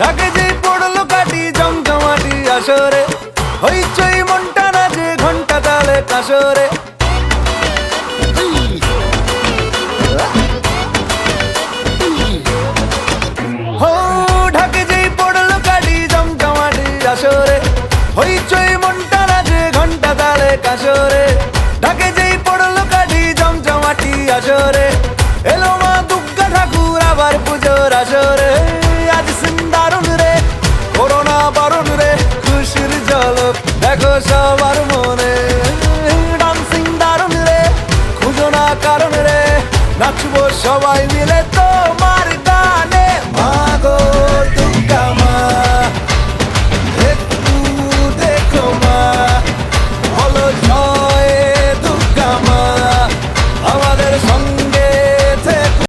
ঢাকে যেই পড়লো কাটি জমজমাটি আসরে, হইচই মনটা নাচে ঘন্টা তালে কাসরে। ঢাকে যেই পড়লো কাটি জমজমাটি আসরে, হইচই মনটা নাচে ঘন্টা তালে কাসরে। ঢাকে যেই পড়লো কাটি জমজমাটি আসরে, এলো মা দুর্গা ঠাকুর আবার পুজোর আসরে। আজ সিন্দারুন রে, করোনা বারণ রে, খুশির ঝলক দেখো সবার মনে। ডান্সিং দারুন রে, খুঁজো না কারণ রে, নাচবো সবাই মিলে।